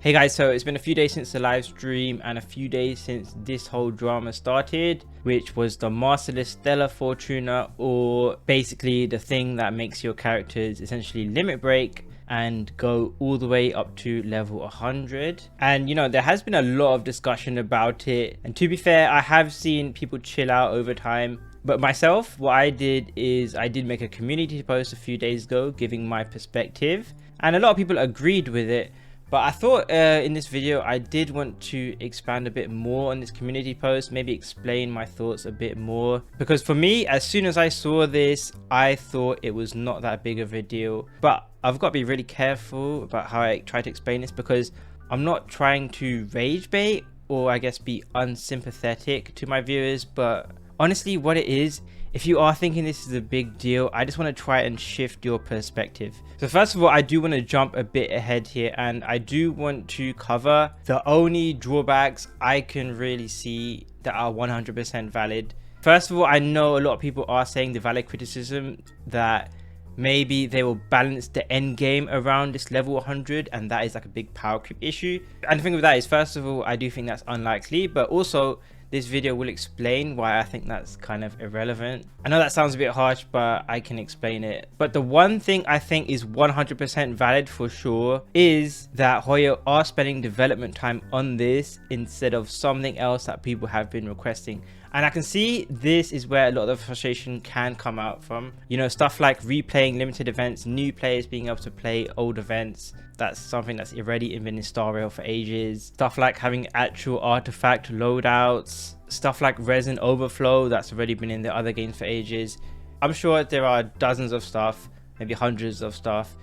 Hey guys, so it's been a few days since the live stream and a few days since this whole drama started, which was the Masterless Stellar Fortuna, or basically the thing that makes your characters essentially limit break and go all the way up to level 100. And you know, there has been a lot of discussion about it, and to be fair, I have seen people chill out over time. But myself, what I did is I did make a community post a few days ago giving my perspective, and a lot of people agreed with it. But I thought in this video I did want to expand a bit more on this community post, maybe explain my thoughts a bit more, because for me, as soon as I saw this, I thought it was not that big of a deal. But I've got to be really careful about how I try to explain this, because I'm not trying to rage bait or I guess be unsympathetic to my viewers, but honestly what it is, if you are thinking this is a big deal, I just want to try and shift your perspective. So first of all, I do want to jump a bit ahead here, and I do want to cover the only drawbacks I can really see that are 100% valid. First of all, I know a lot of people are saying the valid criticism that maybe they will balance the end game around this level 100, and that is like a big power creep issue. And the thing with that is, first of all, I do think that's unlikely, but also this video will explain why I think that's kind of irrelevant. I know that sounds a bit harsh, but I can explain it. But the one thing I think is 100% valid for sure is that Hoyo are spending development time on this instead of something else that people have been requesting. And I can see this is where a lot of the frustration can come out from. You know, stuff like replaying limited events, new players being able to play old events. That's something that's already been in Star Rail for ages. Stuff like having actual artifact loadouts. Stuff like resin overflow, that's already been in the other games for ages. I'm sure there are dozens of stuff, maybe hundreds of stuff,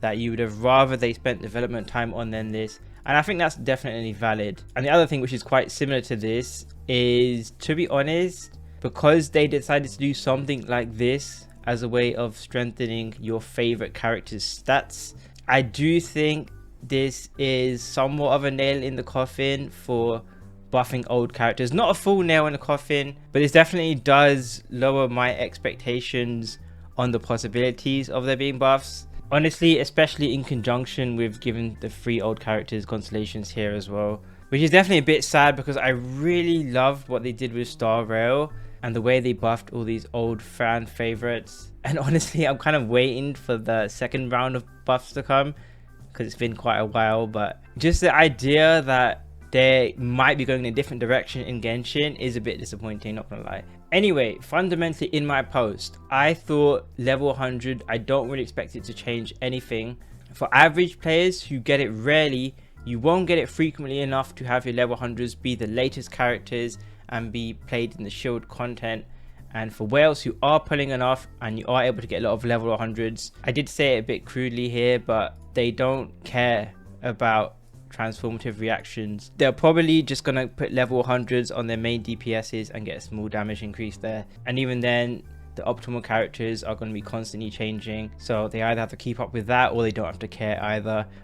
that you would have rather they spent development time on than this. And I think that's definitely valid. And the other thing which is quite similar to this is, to be honest, because they decided to do something like this as a way of strengthening your favorite character's stats, I do think this is somewhat of a nail in the coffin for buffing old characters. Not a full nail in the coffin, but this definitely does lower my expectations on the possibilities of there being buffs. Honestly, especially in conjunction with giving the 3 old characters constellations here as well, which is definitely a bit sad because I really loved what they did with Star Rail and the way they buffed all these old fan favorites. And honestly, I'm kind of waiting for the second round of buffs to come because it's been quite a while. But just the idea that they might be going in a different direction in Genshin is a bit disappointing, not gonna lie. Anyway, fundamentally in my post, I thought level 100, I don't really expect it to change anything. For average players who get it rarely, you won't get it frequently enough to have your level 100s be the latest characters and be played in the shield content. And for whales who are pulling enough and you are able to get a lot of level 100s, I did say it a bit crudely here, but they don't care about transformative reactions. They're probably just gonna put level 100s on their main DPSs and get a small damage increase there, and even then the optimal characters are going to be constantly changing, so they either have to keep up with that or they don't have to care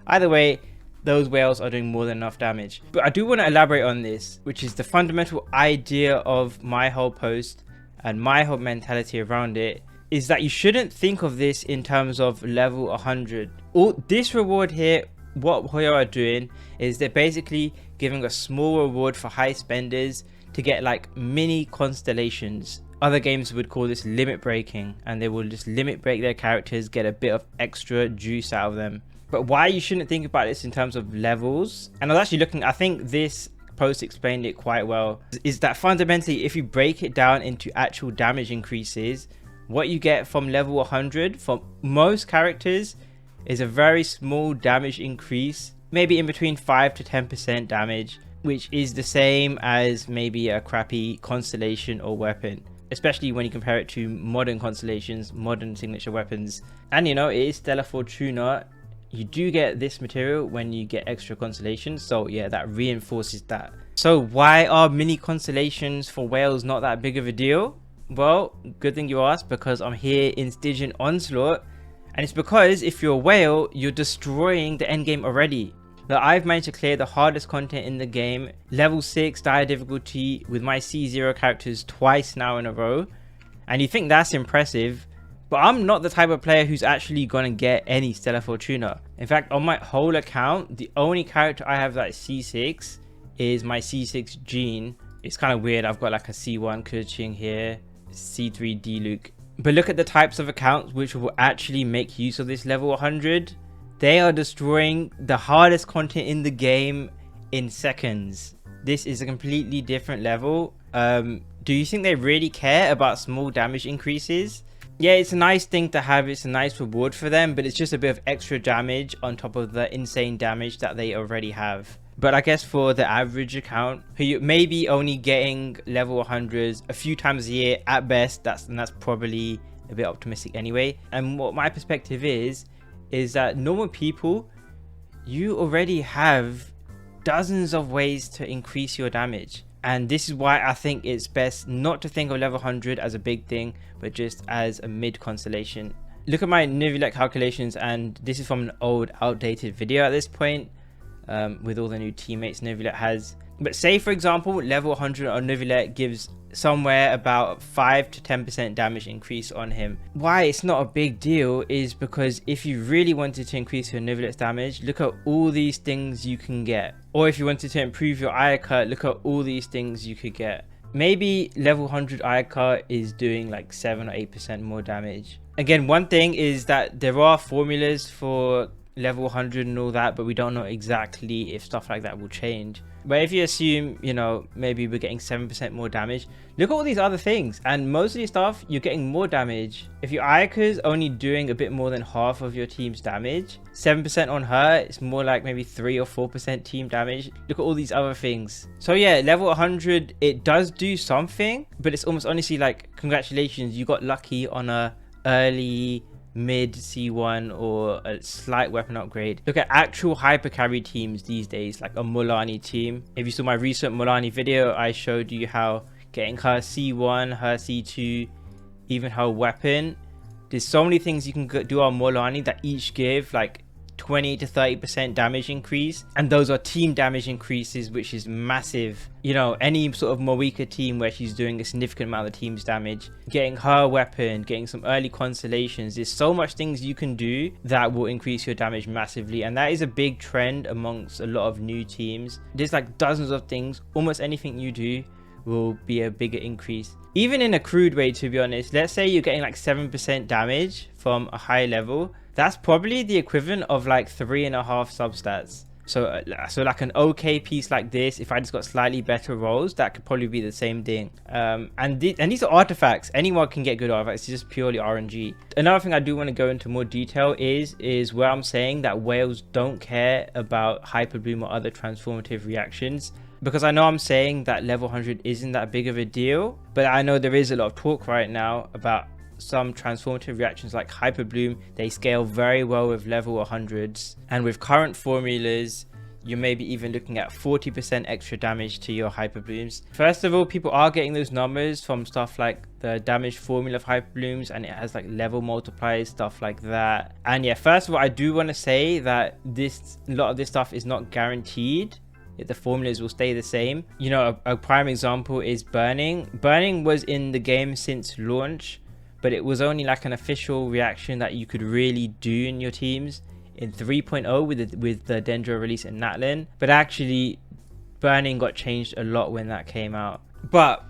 either way. Those whales are doing more than enough damage. But I do want to elaborate on this, which is the fundamental idea of my whole post and my whole mentality around it, is that you shouldn't think of this in terms of level 100. All this reward here, what Hoyo are doing is they're basically giving a small reward for high spenders to get like mini constellations. Other games would call this limit breaking, and they will just limit break their characters, get a bit of extra juice out of them. But why you shouldn't think about this in terms of levels, and I was actually looking, I think this post explained it quite well, is that fundamentally if you break it down into actual damage increases, what you get from level 100 for most characters is a very small damage increase, maybe in between 5 to 10% damage, which is the same as maybe a crappy constellation or weapon, especially when you compare it to modern constellations, modern signature weapons. And you know, it is Stellar Fortuna. You do get this material when you get extra constellations, so yeah, that reinforces that. So why are mini constellations for whales not that big of a deal? Well, good thing you asked, because I'm here in Stygian Onslaught, and it's because if you're a whale, you're destroying the end game already. Now, I've managed to clear the hardest content in the game, level 6 dire difficulty with my C0 characters twice now in a row, and you think that's impressive, But I'm not the type of player who's actually going to get any Stellar Fortuna. In fact, on my whole account, the only character I have that is C6 is my C6 Jean. It's kind of weird. I've got like a C1 Keqing here, C3 Diluc. But look at the types of accounts which will actually make use of this level 100. They are destroying the hardest content in the game in seconds. This is a completely different level. Do you think they really care about small damage increases? Yeah, it's a nice thing to have. It's a nice reward for them, but it's just a bit of extra damage on top of the insane damage that they already have. But I guess for the average account, who may be only getting level 100s a few times a year at best, that's probably a bit optimistic anyway. And what my perspective is that normal people, you already have dozens of ways to increase your damage. And this is why I think it's best not to think of level 100 as a big thing, but just as a mid constellation. Look at my Neuvillette calculations, and this is from an old outdated video at this point, with all the new teammates Neuvillette has. But say for example, level 100 on Neuvillette gives somewhere about 5 to 10% damage increase on him. Why it's not a big deal is because if you really wanted to increase your Neuvillette's damage, look at all these things you can get. Or if you wanted to improve your Ayaka, look at all these things you could get. Maybe level 100 Ayaka is doing like 7 or 8% more damage. Again, one thing is that there are formulas for level 100 and all that, but we don't know exactly if stuff like that will change. But if you assume, you know, maybe we're getting 7% more damage, look at all these other things, and most of these stuff you're getting more damage. If your Ayaka's only doing a bit more than half of your team's damage, 7% on her, it's more like maybe 3 or 4% team damage. Look at all these other things. So yeah, level 100, it does do something, but it's almost honestly like, congratulations, you got lucky on a early mid C1 or a slight weapon upgrade. Look at actual hyper carry teams these days, like a Mulaney team. If you saw my recent Mulaney video, I showed you how getting her C1, her C2, even her weapon, there's so many things you can do on Mulaney that each give like 20 to 30% damage increase, and those are team damage increases, which is massive. You know, any sort of Moika team where she's doing a significant amount of team's damage, getting her weapon, getting some early constellations, there's so much things you can do that will increase your damage massively, and that is a big trend amongst a lot of new teams. There's like dozens of things. Almost anything you do will be a bigger increase, even in a crude way. To be honest, let's say you're getting like 7% damage from a high level, that's probably the equivalent of like 3.5 substats. So like an okay piece like this, if I just got slightly better rolls, that could probably be the same thing. And these are artifacts. Anyone can get good artifacts. It's just purely RNG. Another thing I do want to go into more detail is where I'm saying that whales don't care about hyper bloom or other transformative reactions. Because I know I'm saying that level 100 isn't that big of a deal, but I know there is a lot of talk right now about some transformative reactions like hyper bloom. They scale very well with level 100s, and with current formulas you may be even looking at 40% extra damage to your hyper blooms. First of all, people are getting those numbers from stuff like the damage formula of hyper blooms, and it has like level multipliers, stuff like that. And yeah, first of all, I do want to say that a lot of this stuff is not guaranteed. The formulas will stay the same. You know, a prime example is burning. Burning was in the game since launch, but it was only like an official reaction that you could really do in your teams in 3.0 with the Dendro release in Natlin. But actually, burning got changed a lot when that came out. But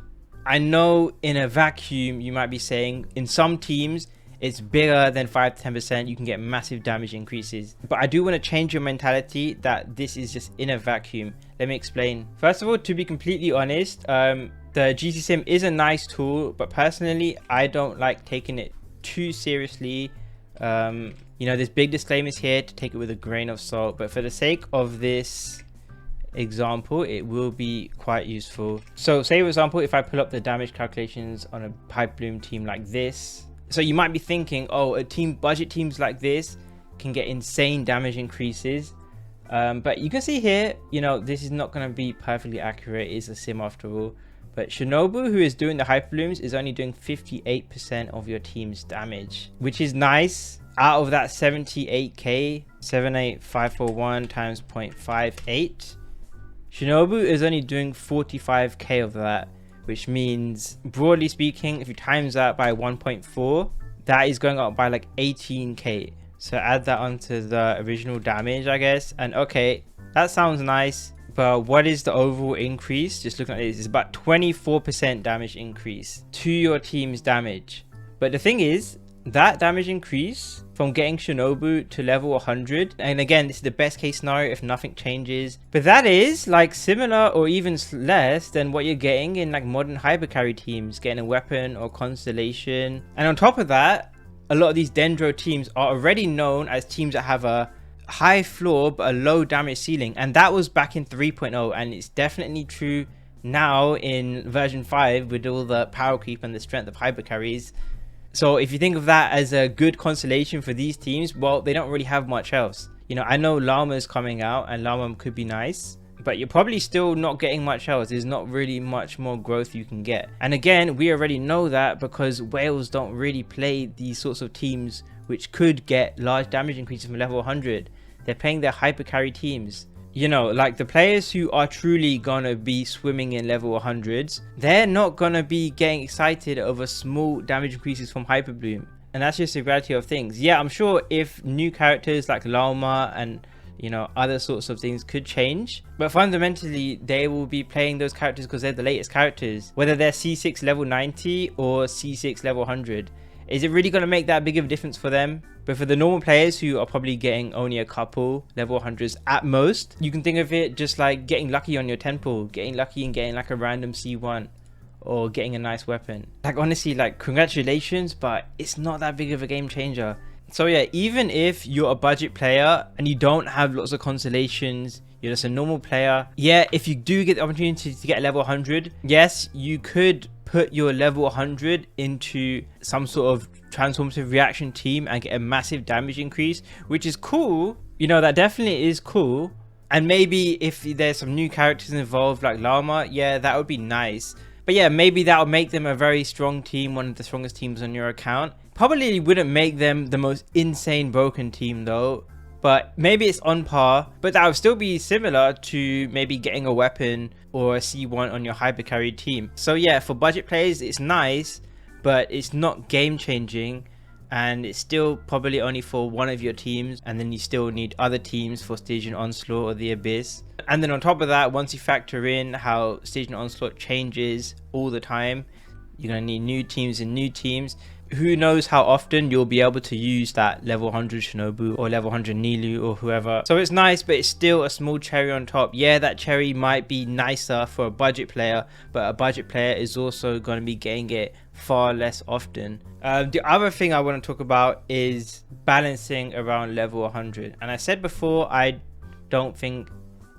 I know in a vacuum, you might be saying in some teams, it's bigger than 5 to 10%. You can get massive damage increases. But I do want to change your mentality that this is just in a vacuum. Let me explain. First of all, to be completely honest, the GC Sim is a nice tool, but personally, I don't like taking it too seriously. You know, there's big disclaimers here to take it with a grain of salt, but for the sake of this example, it will be quite useful. So say for example, if I pull up the damage calculations on a pipe bloom team like this, so you might be thinking, oh, budget teams like this can get insane damage increases. But you can see here, you know, this is not going to be perfectly accurate. It's a sim after all. But Shinobu, who is doing the hyper blooms, is only doing 58% of your team's damage, which is nice. Out of that 78k, 78541 times 0.58, Shinobu is only doing 45k of that. Which means, broadly speaking, if you times that by 1.4, that is going up by like 18k. So add that onto the original damage, I guess. And okay, that sounds nice. But what is the overall increase? Just looking at this, it's about 24% damage increase to your team's damage. But the thing is, that damage increase from getting Shinobu to level 100, and again, this is the best case scenario if nothing changes, but that is like similar or even less than what you're getting in like modern hyper carry teams, getting a weapon or constellation. And on top of that, a lot of these Dendro teams are already known as teams that have a high floor but a low damage ceiling, and that was back in 3.0, and it's definitely true now in version 5 with all the power creep and the strength of hyper carries. So if you think of that as a good consolation for these teams, well, they don't really have much else. You know, I know Llama's coming out and Llama could be nice, but you're probably still not getting much else. There's not really much more growth you can get. And again, we already know that because whales don't really play these sorts of teams which could get large damage increases from level 100. They're playing their hyper carry teams. You know, like the players who are truly gonna be swimming in level 100s, they're not gonna be getting excited over small damage increases from Hyper Bloom. And that's just the reality of things. Yeah, I'm sure if new characters like Llama and, you know, other sorts of things could change, but fundamentally they will be playing those characters because they're the latest characters, whether they're C6 level 90 or C6 level 100. Is it really going to make that big of a difference for them? But for the normal players who are probably getting only a couple level 100s at most, you can think of it just like getting lucky on your temple, getting lucky and getting like a random C1 or getting a nice weapon. Like honestly, like congratulations, but it's not that big of a game changer. So yeah, even if you're a budget player and you don't have lots of consolations, you're just a normal player, yeah, if you do get the opportunity to get level 100, yes, you could put your level 100 into some sort of transformative reaction team and get a massive damage increase, which is cool. You know, that definitely is cool. And maybe if there's some new characters involved like Llama, yeah, that would be nice. But yeah, maybe that would make them a very strong team, one of the strongest teams on your account. Probably wouldn't make them the most insane broken team though, but maybe it's on par. But that would still be similar to maybe getting a weapon or a C1 on your hyper carry team. So yeah, for budget players it's nice, but it's not game changing, and it's still probably only for one of your teams, and then you still need other teams for Stygian Onslaught or the Abyss. And then on top of that, once you factor in how Stygian Onslaught changes all the time, you're going to need new teams and new teams. Who knows how often you'll be able to use that level 100 Shinobu or level 100 Nilu or whoever. So it's nice, but it's still a small cherry on top. Yeah, that cherry might be nicer for a budget player, but a budget player is also going to be getting it far less often. The other thing I want to talk about is balancing around level 100. And I said before, I don't think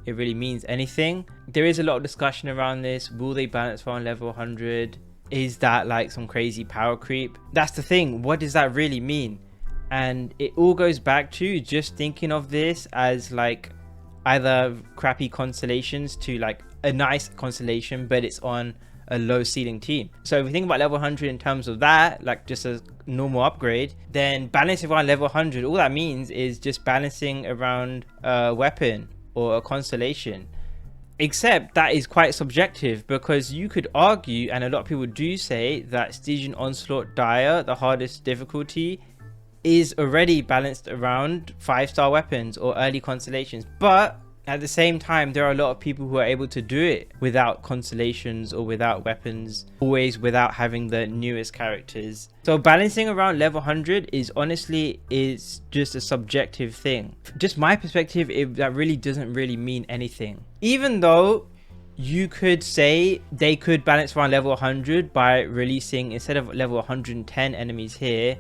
it really means anything. There is a lot of discussion around this. Will they balance around level 100? Is that like some crazy power creep? That's the thing. What does that really mean? And it all goes back to just thinking of this as like either crappy constellations to like a nice constellation, but it's on a low ceiling team. So if we think about level 100 in terms of that, like just a normal upgrade, then balancing around level 100, all that means is just balancing around a weapon or a constellation. Except that is quite subjective, because you could argue, and a lot of people do say, that Stygian Onslaught Dire, the hardest difficulty, is already balanced around 5-star weapons or early constellations. But at the same time, there are a lot of people who are able to do it without constellations or without weapons, always without having the newest characters. So balancing around level 100 is just a subjective thing. Just my perspective, that really doesn't really mean anything. Even though you could say they could balance around level 100 by releasing, instead of level 110 enemies here,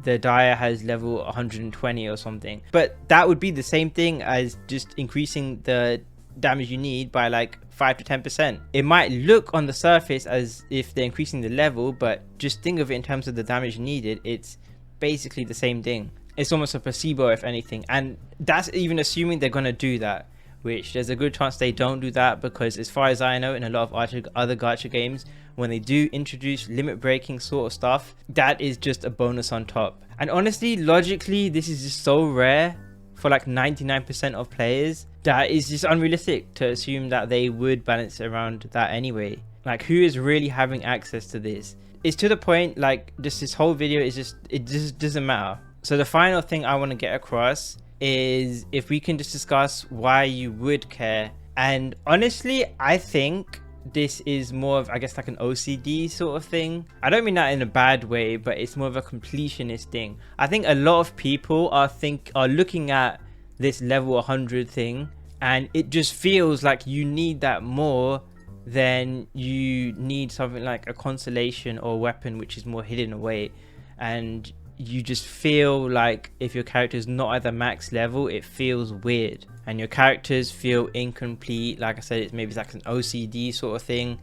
the Dire has level 120 or something. But that would be the same thing as just increasing the damage you need by like 5 to 10%. It might look on the surface as if they're increasing the level, but just think of it in terms of the damage needed. It's basically the same thing. It's almost a placebo if anything. And that's even assuming they're going to do that, which there's a good chance they don't do that, because as far as I know, in a lot of other gacha games, when they do introduce limit breaking sort of stuff, that is just a bonus on top. And honestly, logically, this is just so rare for like 99% of players that is just unrealistic to assume that they would balance around that anyway. Like, who is really having access to this? it's to the point, like just this whole video is just, it just doesn't matter. So the final thing I want to get across is if we can just discuss why you would care. And honestly, I think this is more of, I guess, like an OCD sort of thing. I don't mean that in a bad way, but it's more of a completionist thing. I think a lot of people are looking at this level 100 thing, and it just feels like you need that more than you need something like a constellation or weapon, which is more hidden away. And you just feel like if your character is not at the max level, it feels weird and your characters feel incomplete. Like I said, it's maybe like an OCD sort of thing.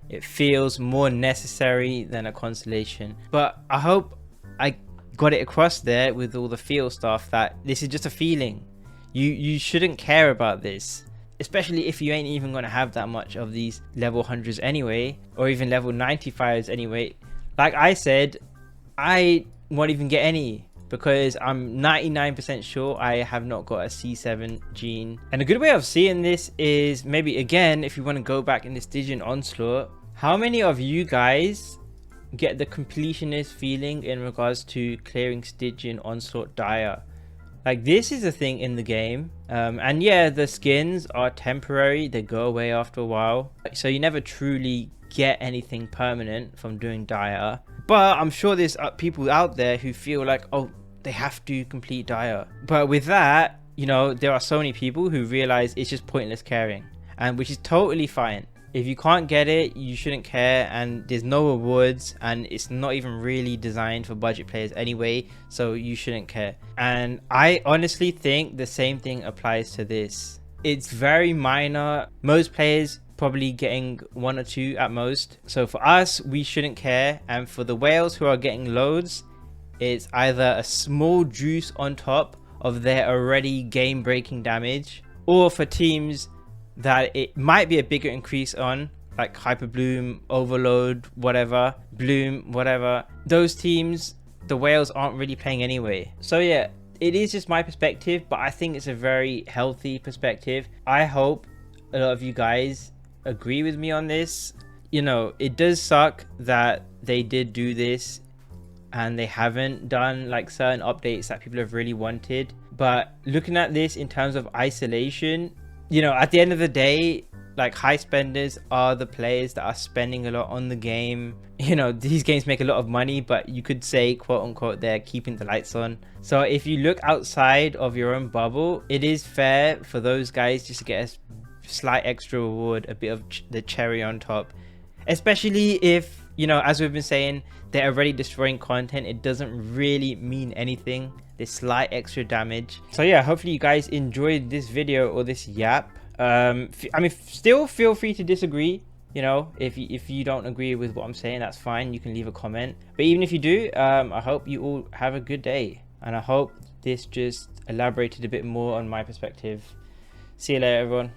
It feels more necessary than a constellation. But I hope I got it across there with all the feel stuff that this is just a feeling. You shouldn't care about this, especially if you ain't even going to have that much of these level 100s anyway, or even level 95s anyway. Like I said, I won't even get any because I'm 99% sure I have not got a C7 gene. And a good way of seeing this is maybe, again, if you want to go back in this Stygian Onslaught, how many of you guys get the completionist feeling in regards to clearing Stygian Onslaught Dire? Like, this is a thing in the game, and yeah, the skins are temporary, they go away after a while, so you never truly get anything permanent from doing Dire. But I'm sure there's people out there who feel like, oh, they have to complete Dire. But with that, you know, there are so many people who realize it's just pointless caring, and which is totally fine. If you can't get it, you shouldn't care, and there's no rewards, and it's not even really designed for budget players anyway, so you shouldn't care. And I honestly think the same thing applies to this. It's very minor. Most players probably getting 1 or 2 at most. So for us, we shouldn't care. And for the whales who are getting loads, it's either a small juice on top of their already game breaking damage, or for teams that it might be a bigger increase on, like Hyper Bloom, Overload, whatever, Bloom, whatever. Those teams, the whales aren't really playing anyway. So yeah, it is just my perspective, but I think it's a very healthy perspective. I hope a lot of you guys agree with me on this. You know, it does suck that they did do this and they haven't done like certain updates that people have really wanted. But looking at this in terms of isolation, you know, at the end of the day, like, high spenders are the players that are spending a lot on the game. You know, these games make a lot of money, but you could say, quote unquote, they're keeping the lights on. So if you look outside of your own bubble, it is fair for those guys just to get a slight extra reward, a bit of the cherry on top. Especially if, you know, as we've been saying, they're already destroying content. It doesn't really mean anything, this slight extra damage. So yeah, hopefully you guys enjoyed this video or this yap. I mean, still feel free to disagree. You know, if you don't agree with what I'm saying, that's fine, you can leave a comment. But even if you do, I hope you all have a good day, and I hope this just elaborated a bit more on my perspective. See you later, everyone.